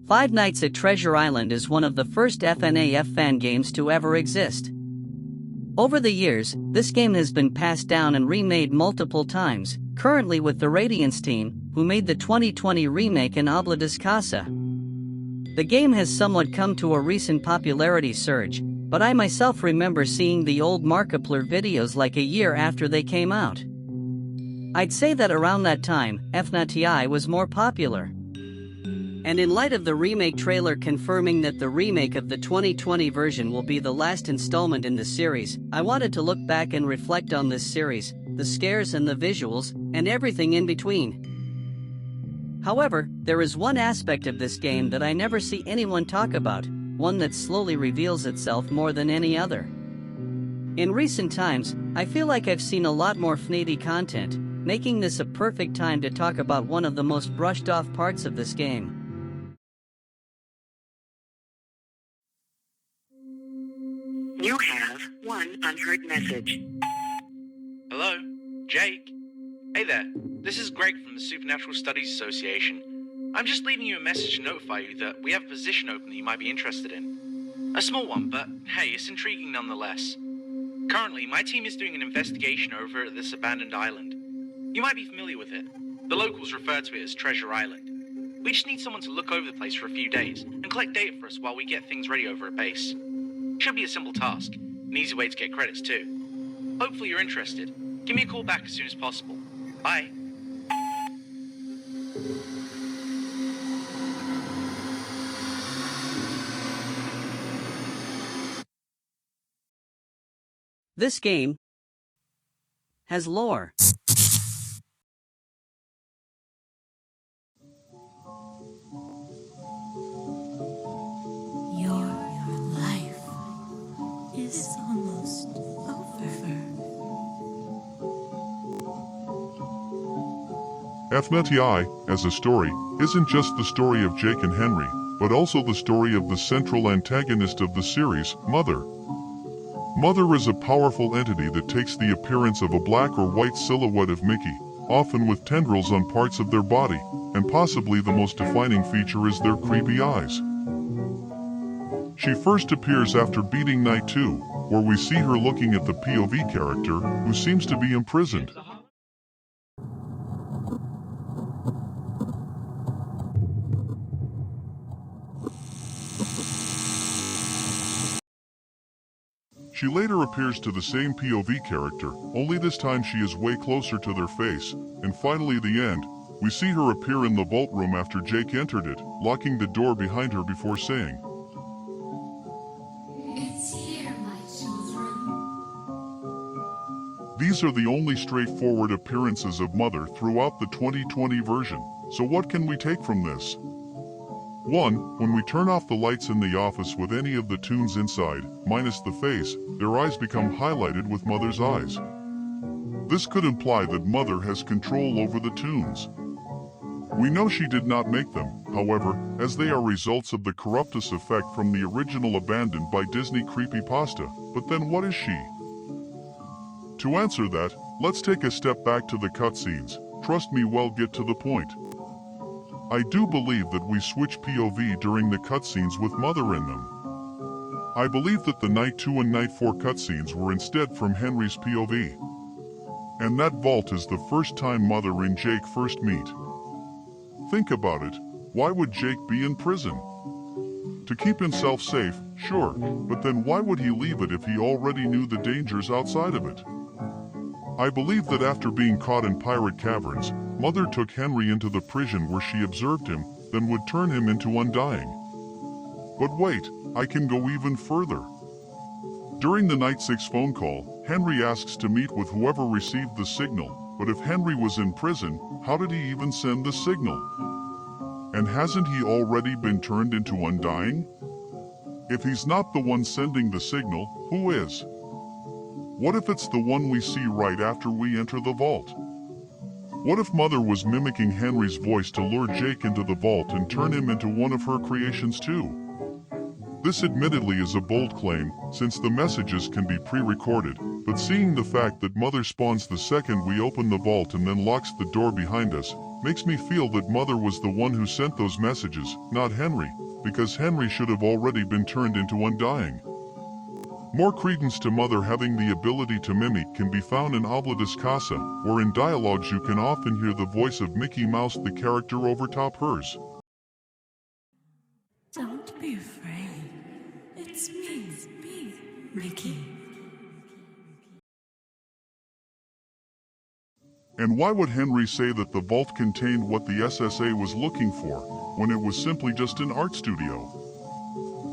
Five Nights at Treasure Island is one of the first FNaF fan games to ever exist. Over the years, this game has been passed down and remade multiple times, currently with the Radiance team, who made the 2020 remake in Habla de Casa. The game has somewhat come to a recent popularity surge, but I myself remember seeing the old Markiplier videos like a year after they came out. I'd say that around that time, FNaTI was more popular. And in light of the remake trailer confirming that the remake of the 2020 version will be the last installment in the series, I wanted to look back and reflect on this series, the scares and the visuals, and everything in between. However, there is one aspect of this game that I never see anyone talk about, one that slowly reveals itself more than any other. In recent times, I feel like I've seen a lot more FNaTI content, making this a perfect time to talk about one of the most brushed off parts of this game. You have one unheard message. Hello, Jake. Hey there, this is Greg from the Supernatural Studies Association. I'm just leaving you a message to notify you that we have a position open that you might be interested in. A small one, but hey, it's intriguing nonetheless. Currently, my team is doing an investigation over at this abandoned island. You might be familiar with it. The locals refer to it as Treasure Island. We just need someone to look over the place for a few days and collect data for us while we get things ready over at base. Should be a simple task, an easy way to get credits too. Hopefully you're interested. Give me a call back as soon as possible. Bye. This game has lore. FNaTI, as a story, isn't just the story of Jake and Henry, but also the story of the central antagonist of the series, Mother. Mother is a powerful entity that takes the appearance of a black or white silhouette of Mickey, often with tendrils on parts of their body, and possibly the most defining feature is their creepy eyes. She first appears after beating Night 2, where we see her looking at the POV character, who seems to be imprisoned. She later appears to the same POV character, only this time she is way closer to their face, and finally at the end, we see her appear in the vault room after Jake entered it, locking the door behind her before saying, "It's here, my children." These are the only straightforward appearances of Mother throughout the 2020 version, so what can we take from this? 1. When we turn off the lights in the office with any of the toons inside, minus the face, their eyes become highlighted with Mother's eyes. This could imply that Mother has control over the toons. We know she did not make them, however, as they are results of the Corruptus effect from the original abandoned by Disney creepypasta, but then what is she? To answer that, let's take a step back to the cutscenes. Trust me, we'll get to the point. I do believe that we switch POV during the cutscenes with Mother in them. I believe that the Night 2 and Night 4 cutscenes were instead from Henry's POV. And that vault is the first time Mother and Jake first meet. Think about it, why would Jake be in prison? To keep himself safe, sure, but then why would he leave it if he already knew the dangers outside of it? I believe that after being caught in pirate caverns, Mother took Henry into the prison where she observed him, then would turn him into Undying. But wait, I can go even further. During the Night 6 phone call, Henry asks to meet with whoever received the signal, but if Henry was in prison, how did he even send the signal? And hasn't he already been turned into Undying? If he's not the one sending the signal, who is? What if it's the one we see right after we enter the vault? What if Mother was mimicking Henry's voice to lure Jake into the vault and turn him into one of her creations too? This admittedly is a bold claim, since the messages can be pre-recorded, but seeing the fact that Mother spawns the second we open the vault and then locks the door behind us, makes me feel that Mother was the one who sent those messages, not Henry, because Henry should have already been turned into Undying. More credence to Mother having the ability to mimic can be found in Oblatus Casa, where in dialogues you can often hear the voice of Mickey Mouse, the character, overtop hers. Don't be afraid. It's me, Mickey. And why would Henry say that the vault contained what the SSA was looking for, when it was simply just an art studio?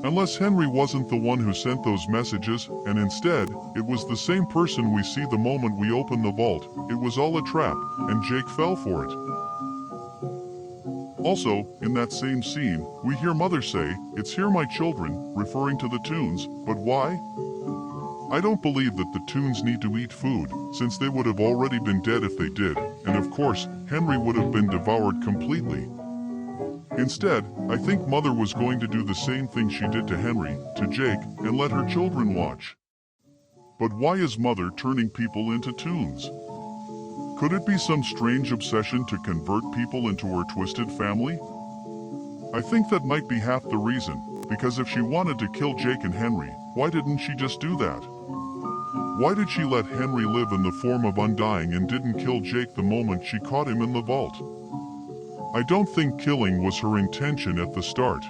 Unless Henry wasn't the one who sent those messages, and instead, it was the same person we see the moment we open the vault. It was all a trap, and Jake fell for it. Also, in that same scene, we hear Mother say, "It's here, my children," referring to the Toons, but why? I don't believe that the Toons need to eat food, since they would have already been dead if they did, and of course, Henry would have been devoured completely. Instead, I think Mother was going to do the same thing she did to Henry, to Jake, and let her children watch. But why is Mother turning people into Toons? Could it be some strange obsession to convert people into her twisted family? I think that might be half the reason, because if she wanted to kill Jake and Henry, why didn't she just do that? Why did she let Henry live in the form of Undying and didn't kill Jake the moment she caught him in the vault? I don't think killing was her intention at the start.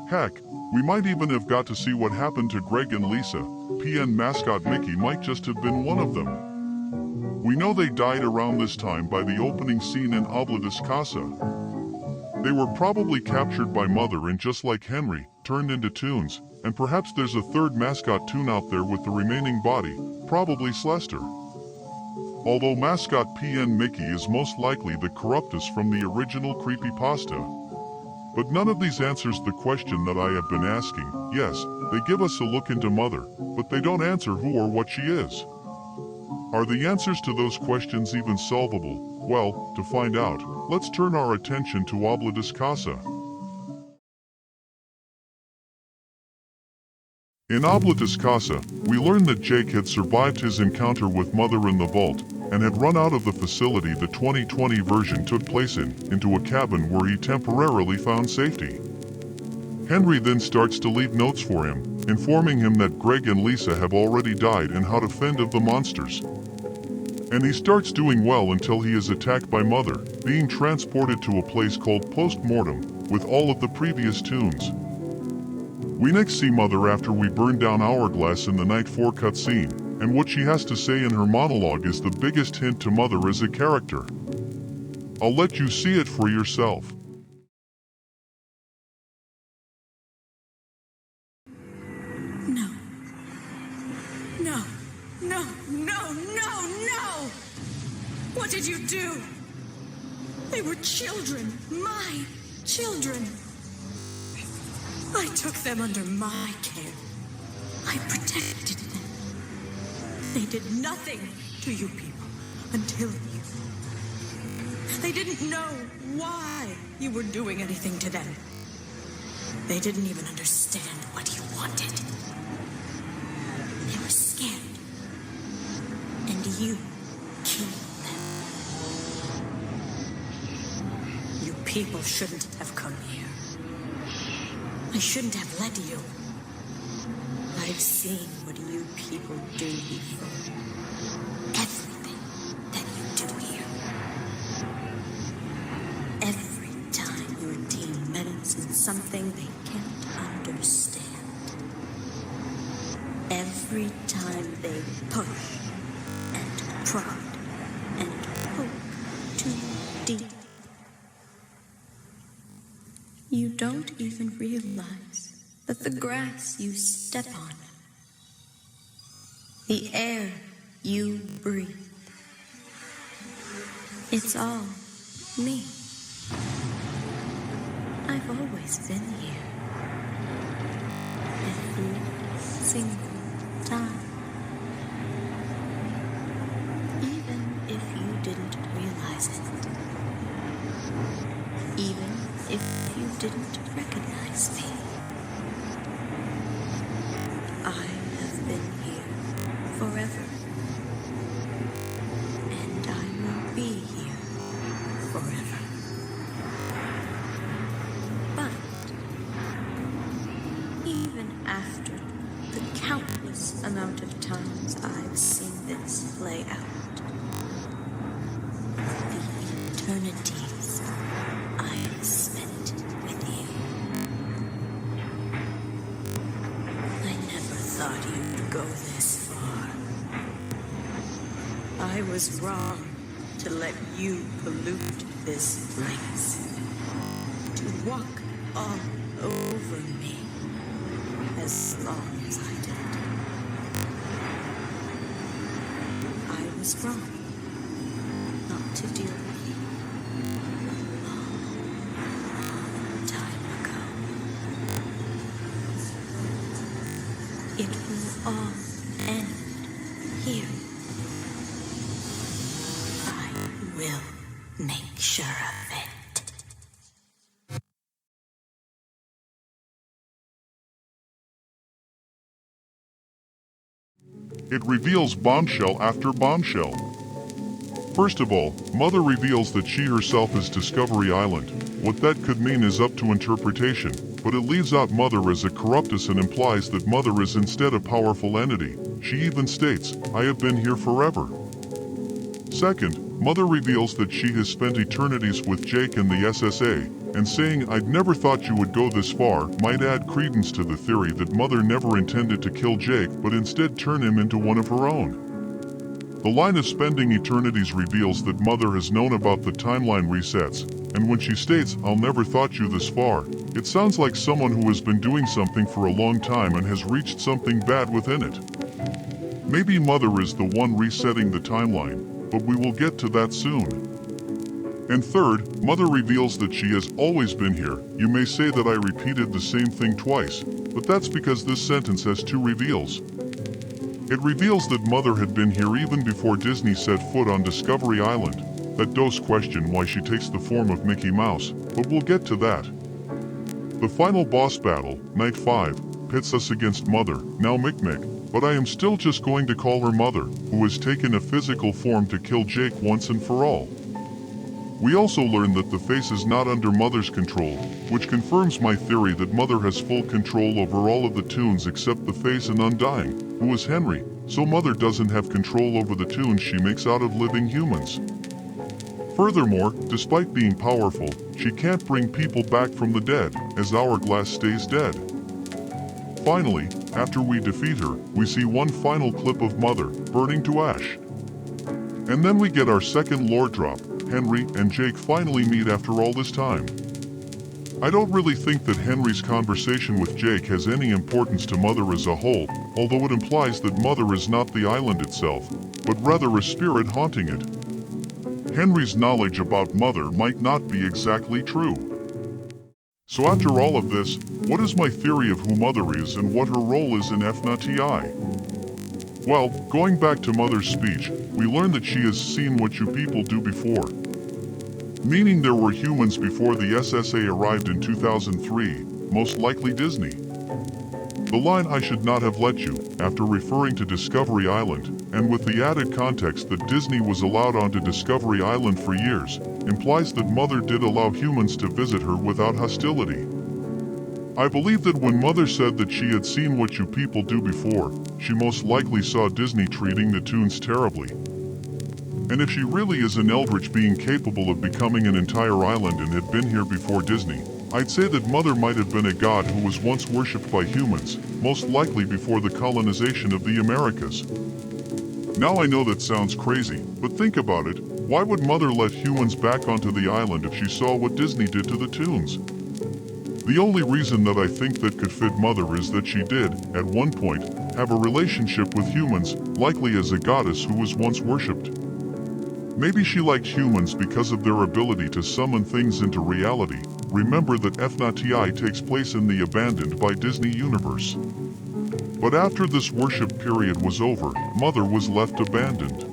Heck, we might even have got to see what happened to Greg and Lisa. PN mascot Mickey might just have been one of them. We know they died around this time by the opening scene in Oblatus Casa. They were probably captured by Mother and, just like Henry, turned into Toons, and perhaps there's a third mascot Toon out there with the remaining body, probably Slester. Although mascot PN Mickey is most likely the Corruptus from the original creepypasta. But none of these answers the question that I have been asking. Yes, they give us a look into Mother, but they don't answer who or what she is. Are the answers to those questions even solvable? Well, to find out, let's turn our attention to Oblatus Casa. In Oblatus Casa, we learn that Jake had survived his encounter with Mother in the vault, and had run out of the facility the 2020 version took place in, into a cabin where he temporarily found safety. Henry then starts to leave notes for him, informing him that Greg and Lisa have already died and how to fend off the monsters. And he starts doing well until he is attacked by Mother, being transported to a place called Post-Mortem, with all of the previous Toons. We next see Mother after we burn down Hourglass in the Night 4 cutscene, and what she has to say in her monologue is the biggest hint to Mother as a character. I'll let you see it for yourself. No. No. No, no, no, no! What did you do? They were children, my children. I took them under my care. I protected them. They did nothing to you people until you. They didn't know why you were doing anything to them. They didn't even understand what you wanted. They were scared. And you killed them. You people shouldn't have come here. I shouldn't have let you. I've seen what you people do before. Everything that you do here. Every time your team meddles in something they can't understand. Every time they push and prod and poke too deep. You don't even realize that the grass you step on, the air you breathe, it's all me. I've always been here. Every single time. Even if you didn't realize it. Even if you didn't recognize me. I have been here forever. And I will be here forever. amount of times I've seen this play out. The eternities I've spent with you. I never thought you'd go this far. I was wrong to let you pollute this place. To walk all over me as long as I did. I was wrong not to deal with you a long time ago. It will all end here. I will make sure of it. It reveals bombshell after bombshell. First of all, Mother reveals that she herself is Discovery Island. What that could mean is up to interpretation, but it leaves out Mother as a corruptus and implies that Mother is instead a powerful entity. She even states, "I have been here forever." Second, Mother reveals that she has spent eternities with Jake and the SSA, and saying, "I'd never thought you would go this far," might add credence to the theory that Mother never intended to kill Jake but instead turn him into one of her own. The line of spending eternities reveals that Mother has known about the timeline resets, and when she states, "I'll never thought you this far," it sounds like someone who has been doing something for a long time and has reached something bad within it. Maybe Mother is the one resetting the timeline, but we will get to that soon. And third, Mother reveals that she has always been here. You may say that I repeated the same thing twice, but that's because this sentence has two reveals. It reveals that Mother had been here even before Disney set foot on Discovery Island. That does question why she takes the form of Mickey Mouse, but we'll get to that. The final boss battle, Night 5, pits us against Mother, now Mick, but I am still just going to call her Mother, who has taken a physical form to kill Jake once and for all. We also learn that the face is not under Mother's control, which confirms my theory that Mother has full control over all of the toons except the face and Undying, who is Henry, so Mother doesn't have control over the toons she makes out of living humans. Furthermore, despite being powerful, she can't bring people back from the dead, as Hourglass stays dead. Finally, after we defeat her, we see one final clip of Mother, burning to ash. And then we get our second lore drop. Henry and Jake finally meet after all this time. I don't really think that Henry's conversation with Jake has any importance to Mother as a whole, although it implies that Mother is not the island itself, but rather a spirit haunting it. Henry's knowledge about Mother might not be exactly true. So after all of this, what is my theory of who Mother is and what her role is in FNaTI? Well, going back to Mother's speech, we learn that she has seen what you people do before. Meaning there were humans before the SSA arrived in 2003, most likely Disney. The line "I should not have let you," after referring to Discovery Island, and with the added context that Disney was allowed onto Discovery Island for years, implies that Mother did allow humans to visit her without hostility. I believe that when Mother said that she had seen what you people do before, she most likely saw Disney treating the toons terribly. And if she really is an eldritch being capable of becoming an entire island and had been here before Disney, I'd say that Mother might have been a god who was once worshipped by humans, most likely before the colonization of the Americas. Now I know that sounds crazy, but think about it, why would Mother let humans back onto the island if she saw what Disney did to the toons? The only reason that I think that could fit Mother is that she did, at one point, have a relationship with humans, likely as a goddess who was once worshipped. Maybe she liked humans because of their ability to summon things into reality. Remember that FNaTI takes place in the abandoned by Disney universe. But after this worship period was over, Mother was left abandoned.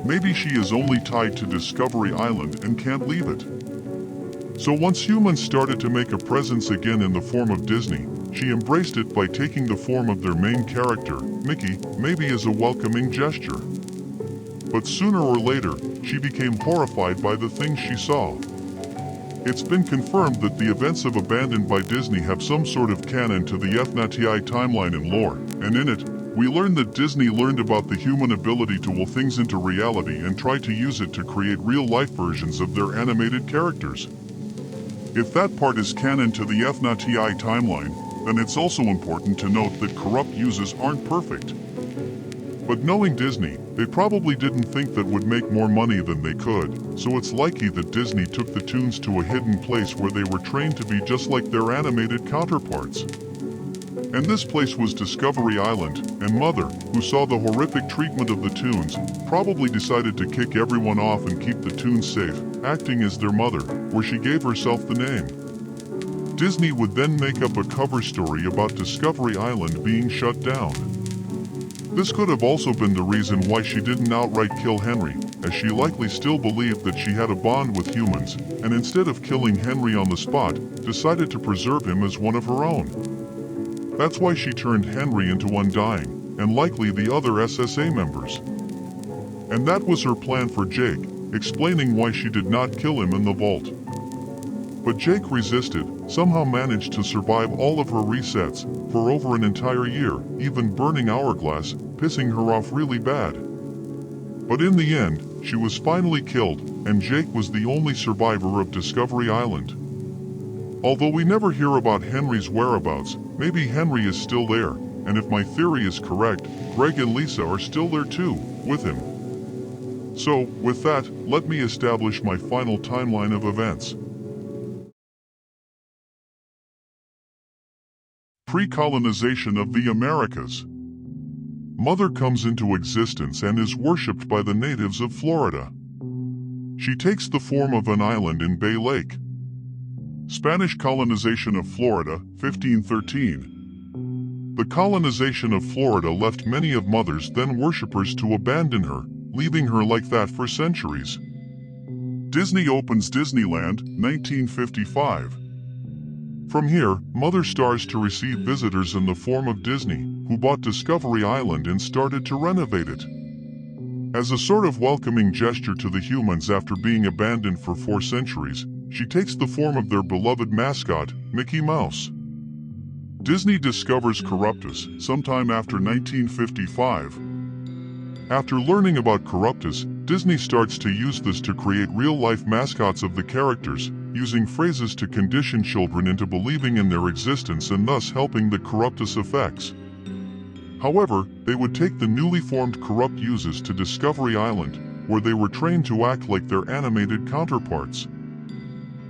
Maybe she is only tied to Discovery Island and can't leave it. So once humans started to make a presence again in the form of Disney, she embraced it by taking the form of their main character, Mickey, maybe as a welcoming gesture. But sooner or later, she became horrified by the things she saw. It's been confirmed that the events of Abandoned by Disney have some sort of canon to the FNaTI timeline and lore, and in it, we learn that Disney learned about the human ability to will things into reality and tried to use it to create real-life versions of their animated characters. If that part is canon to the FNaTI timeline, then it's also important to note that corrupt uses aren't perfect. But knowing Disney, they probably didn't think that would make more money than they could, so it's likely that Disney took the toons to a hidden place where they were trained to be just like their animated counterparts. And this place was Discovery Island, and Mother, who saw the horrific treatment of the toons, probably decided to kick everyone off and keep the toons safe, acting as their mother, where she gave herself the name. Disney would then make up a cover story about Discovery Island being shut down. This could have also been the reason why she didn't outright kill Henry, as she likely still believed that she had a bond with humans, and instead of killing Henry on the spot, decided to preserve him as one of her own. That's why she turned Henry into Undying, and likely the other SSA members. And that was her plan for Jake, explaining why she did not kill him in the vault. But Jake resisted, somehow managed to survive all of her resets, for over an entire year, even burning Hourglass, pissing her off really bad. But in the end, she was finally killed, and Jake was the only survivor of Discovery Island. Although we never hear about Henry's whereabouts, maybe Henry is still there, and if my theory is correct, Greg and Lisa are still there too, with him. So, with that, let me establish my final timeline of events. Pre-colonization of the Americas. Mother comes into existence and is worshipped by the natives of Florida. She takes the form of an island in Bay Lake. Spanish colonization of Florida, 1513. The colonization of Florida left many of Mother's then worshippers to abandon her, leaving her like that for centuries. Disney opens Disneyland, 1955. From here, Mother starts to receive visitors in the form of Disney, who bought Discovery Island and started to renovate it. As a sort of welcoming gesture to the humans after being abandoned for 4 centuries, she takes the form of their beloved mascot, Mickey Mouse. Disney discovers Corruptus sometime after 1955. After learning about Corruptus, Disney starts to use this to create real-life mascots of the characters, using phrases to condition children into believing in their existence and thus helping the Corruptus effects. However, they would take the newly formed corrupt uses to Discovery Island, where they were trained to act like their animated counterparts.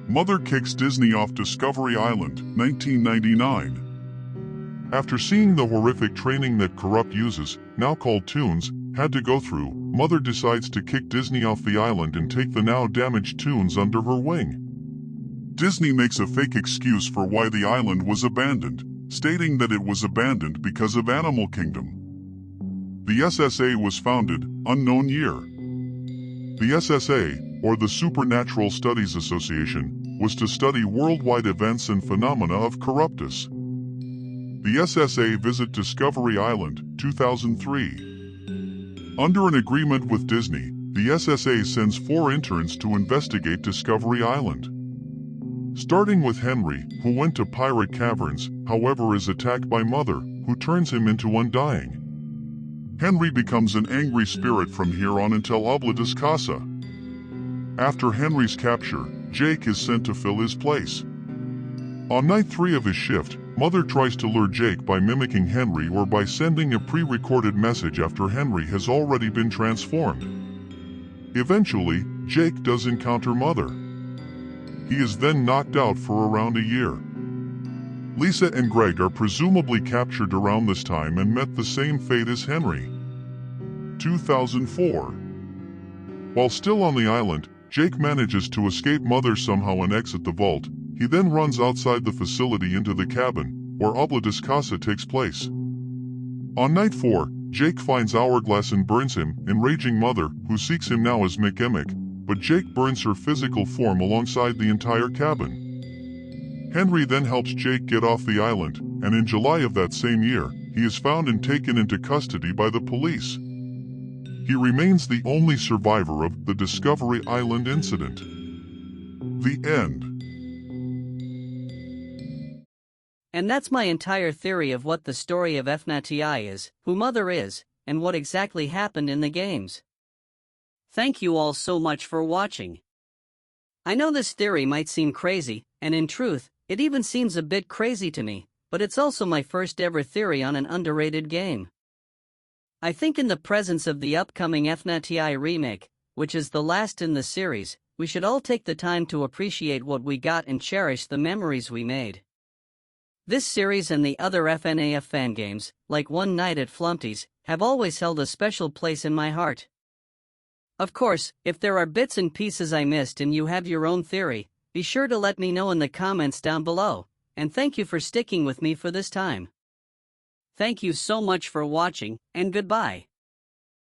Mother kicks Disney off Discovery Island, 1999. After seeing the horrific training that corrupt uses, now called toons, had to go through, Mother decides to kick Disney off the island and take the now damaged toons under her wing. Disney makes a fake excuse for why the island was abandoned, stating that it was abandoned because of Animal Kingdom. The SSA was founded, unknown year. The SSA, or the Supernatural Studies Association, was to study worldwide events and phenomena of Corruptus. The SSA visit Discovery Island, 2003. Under an agreement with Disney, the SSA sends 4 interns to investigate Discovery Island. Starting with Henry, who went to Pirate Caverns, however is attacked by Mother, who turns him into Undying. Henry becomes an angry spirit from here on until Obla Casa. After Henry's capture, Jake is sent to fill his place. On night 3 of his shift, Mother tries to lure Jake by mimicking Henry or by sending a pre-recorded message after Henry has already been transformed. Eventually, Jake does encounter Mother. He is then knocked out for around a year. Lisa and Greg are presumably captured around this time and met the same fate as Henry. 2004. While still on the island, Jake manages to escape Mother somehow and exit the vault. He then runs outside the facility into the cabin, where Obla Casa takes place. On night 4, Jake finds Hourglass and burns him, enraging Mother, who seeks him now as Mick, but Jake burns her physical form alongside the entire cabin. Henry then helps Jake get off the island, and in July of that same year, he is found and taken into custody by the police. He remains the only survivor of the Discovery Island incident. The end. And that's my entire theory of what the story of FNaTI is, who Mother is, and what exactly happened in the games. Thank you all so much for watching. I know this theory might seem crazy, and in truth, it even seems a bit crazy to me, but it's also my first ever theory on an underrated game. I think in the presence of the upcoming FNaTI remake, which is the last in the series, we should all take the time to appreciate what we got and cherish the memories we made. This series and the other FNAF fan games, like One Night at FNaTI's, have always held a special place in my heart. Of course, if there are bits and pieces I missed and you have your own theory, be sure to let me know in the comments down below, and thank you for sticking with me for this time. Thank you so much for watching, and goodbye.